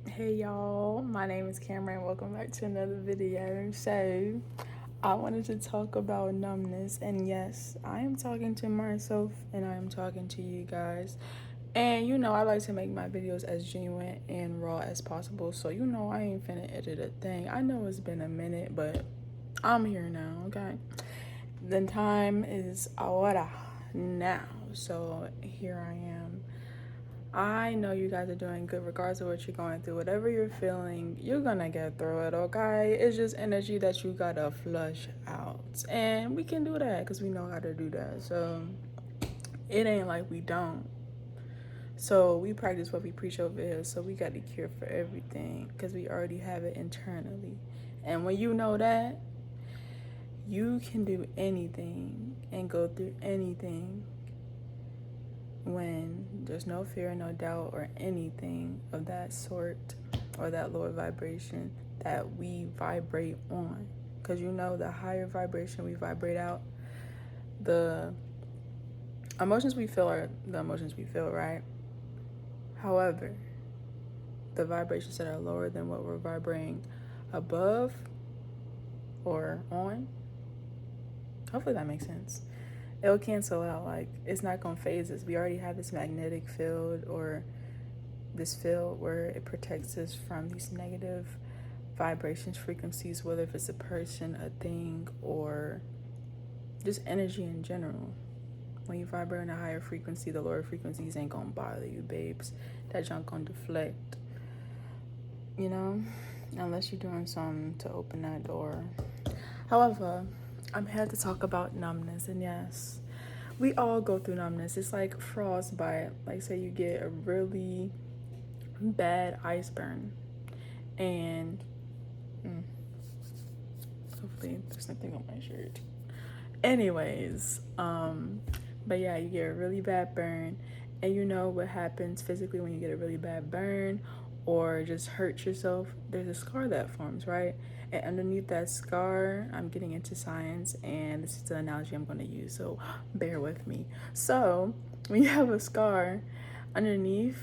Hey y'all, my name is Cameron. Welcome back to another video. So, I wanted to talk about numbness, and yes, I am talking to myself and I am talking to you guys. And I like to make my videos as genuine and raw as possible. So, I ain't finna edit a thing. I know it's been a minute, but I'm here now, okay? The time is ahora, now. So, here I am. I know you guys are doing good regardless of what you're going through. Whatever you're feeling, you're gonna get through it, okay? It's just energy that you gotta flush out. And we can do that because we know how to do that. So it ain't like we don't. So we practice what we preach over here. So we got the cure for everything because we already have it internally. And when you know that, you can do anything and go through anything when there's no fear, no doubt, or anything of that sort, or that lower vibration that we vibrate on. Because the higher vibration we vibrate out, the emotions we feel are the emotions we feel, right? However, the vibrations that are lower than what we're vibrating above or on, hopefully that makes sense. It'll cancel out. Like, it's not gonna phase us. We already have this magnetic field or this field where it protects us from these negative vibrations, frequencies, whether if it's a person, a thing, or just energy in general. When you vibrate on a higher frequency, the lower frequencies ain't gonna bother you, babes. That junk gonna deflect, unless you're doing something to open that door. However, I'm here to talk about numbness, and yes, we all go through numbness. It's like frostbite. Like, say you get a really bad ice burn, and hopefully there's nothing on my shirt. Anyways, but yeah, you get a really bad burn, and you know what happens physically when you get a really bad burn or just hurt yourself. There's a scar that forms, right? And underneath that scar, I'm getting into science, and this is the analogy I'm going to use, so bear with me. So when you have a scar underneath,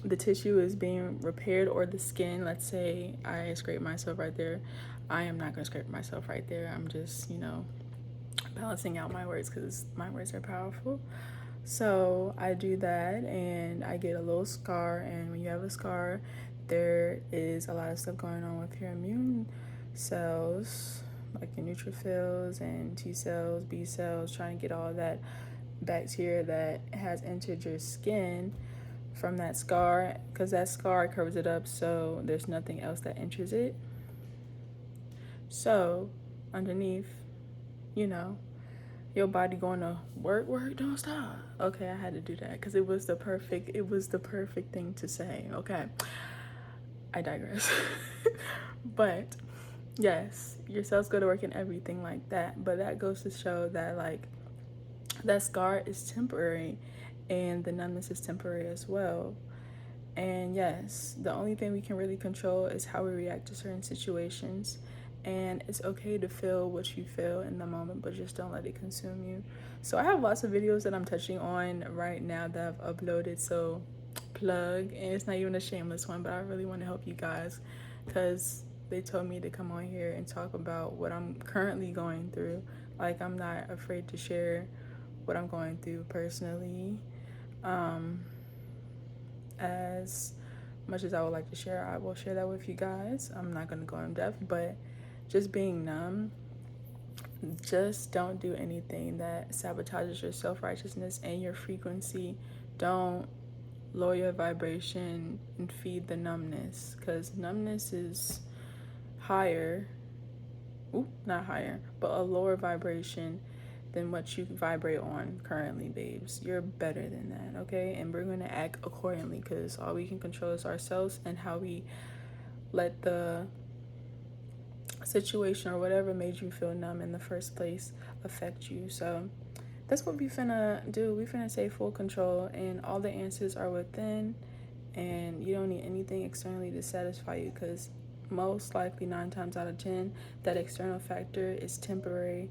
the tissue is being repaired, or the skin. Let's say I scrape myself right there. I am not going to scrape myself right there. I'm just, balancing out my words because my words are powerful. So I do that and I get a little scar. And when you have a scar, there is a lot of stuff going on with your immune cells, like your neutrophils and T cells, B cells, trying to get all that bacteria that has entered your skin from that scar, because that scar covers it up so there's nothing else that enters it. So underneath, your body going to work, don't stop. Okay, I had to do that because it was the perfect thing to say. Okay, I digress. But yes, your cells go to work and everything like that, but that goes to show that, like, that scar is temporary and the numbness is temporary as well. And yes, the only thing we can really control is how we react to certain situations. And it's okay to feel what you feel in the moment, but just don't let it consume you. So I have lots of videos that I'm touching on right now that I've uploaded, so plug. And it's not even a shameless one, but I really want to help you guys because they told me to come on here and talk about what I'm currently going through. Like, I'm not afraid to share what I'm going through personally. As much as I would like to share, I will share that with you guys. I'm not going to go in depth, but just being numb, just don't do anything that sabotages your self-righteousness and your frequency. Don't lower your vibration and feed the numbness, because numbness is higher, not higher, but a lower vibration than what you vibrate on currently, babes. You're better than that, okay? And we're going to act accordingly, because all we can control is ourselves and how we let the situation or whatever made you feel numb in the first place affect you. So that's what we finna do. We finna say full control, and all the answers are within, and you don't need anything externally to satisfy you, because most likely 9 times out of 10 that external factor is temporary,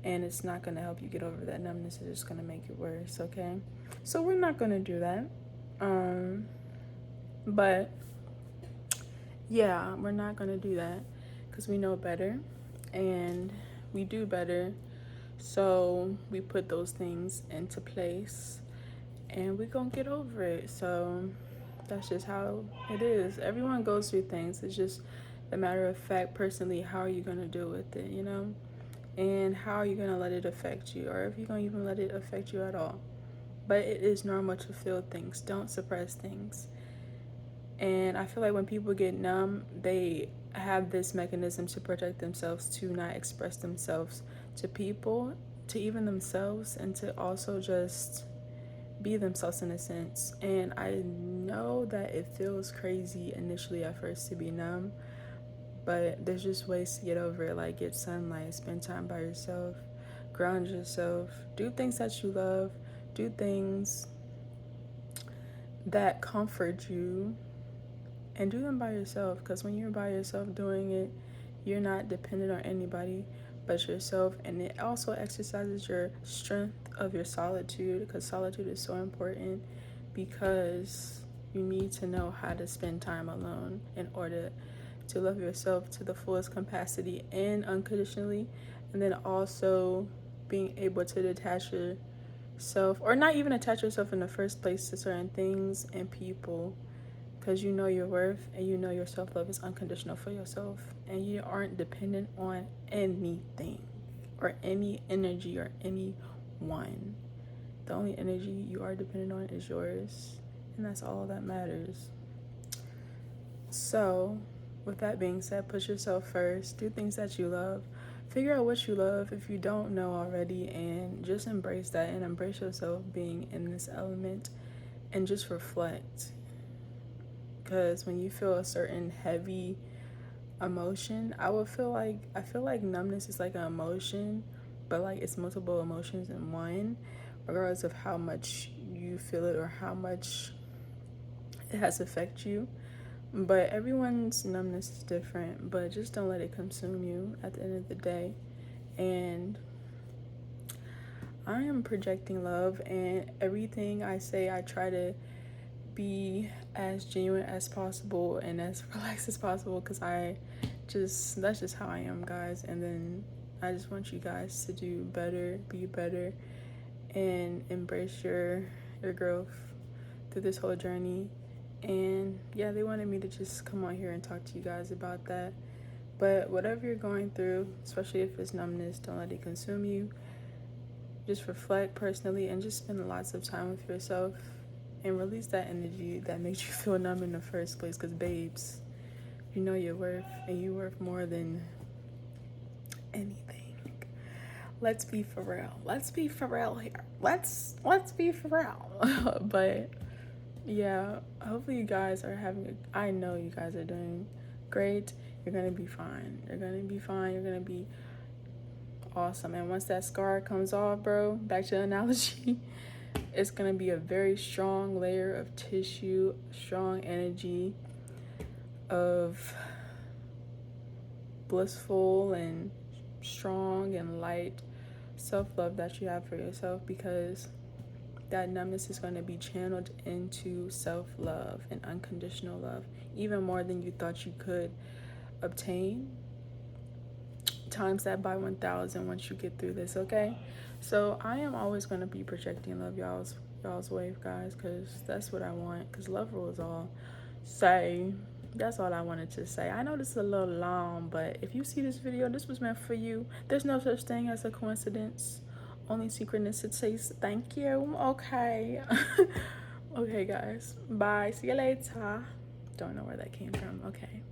and it's not going to help you get over that numbness. It's just going to make it worse, okay? So we're not going to do that. But yeah, we're not gonna do that because we know better and we do better. So we put those things into place and we're gonna get over it. So that's just how it is. Everyone goes through things. It's just a matter of fact, personally, how are you gonna deal with it, you know? And how are you gonna let it affect you, or if you're gonna even let it affect you at all. But it is normal to feel things. Don't suppress things. And I feel like when people get numb, they have this mechanism to protect themselves, to not express themselves to people, to even themselves, and to also just be themselves in a sense. And I know that it feels crazy initially at first to be numb, but there's just ways to get over it, like get sunlight, spend time by yourself, ground yourself, do things that you love, do things that comfort you, and do them by yourself. Because when you're by yourself doing it, you're not dependent on anybody but yourself, and it also exercises your strength of your solitude, because solitude is so important, because you need to know how to spend time alone in order to love yourself to the fullest capacity and unconditionally, and then also being able to detach yourself, or not even attach yourself in the first place, to certain things and people, because you know your worth and you know your self-love is unconditional for yourself, and you aren't dependent on anything or any energy or anyone. The only energy you are dependent on is yours, and that's all that matters. So with that being said, put yourself first, do things that you love, figure out what you love if you don't know already, and just embrace that, and embrace yourself being in this element, and just reflect. Because when you feel a certain heavy emotion, I feel like numbness is like an emotion, but like it's multiple emotions in one, regardless of how much you feel it or how much it has affected you. But everyone's numbness is different, but just don't let it consume you at the end of the day. And I am projecting love, and everything I say, I try to be as genuine as possible and as relaxed as possible, because that's just how I am, guys. And then I just want you guys to do better, be better, and embrace your growth through this whole journey. And yeah, they wanted me to just come on here and talk to you guys about that. But whatever you're going through, especially if it's numbness, don't let it consume you. Just reflect personally and just spend lots of time with yourself and release that energy that makes you feel numb in the first place. Because babes, you know your worth, and you worth more than anything. Let's be for real. Let's be for real here. Let's be for real. But yeah, hopefully you guys are I know you guys are doing great. You're gonna be fine. You're gonna be fine. You're gonna be awesome. And once that scar comes off, bro, back to the analogy, it's gonna be a very strong layer of tissue, strong energy of blissful and strong and light self-love that you have for yourself, because that numbness is going to be channeled into self-love and unconditional love, even more than you thought you could obtain. Times that by 1,000 once you get through this, okay? So I am always going to be projecting love y'all's wave, guys, because that's what I want, because love rules all. So that's all I wanted to say. I know this is a little long, but if you see this video, this was meant for you. There's no such thing as a coincidence, only synchronicities. Thank you. Okay. Okay, guys, bye, see you later. Don't know where that came from. Okay.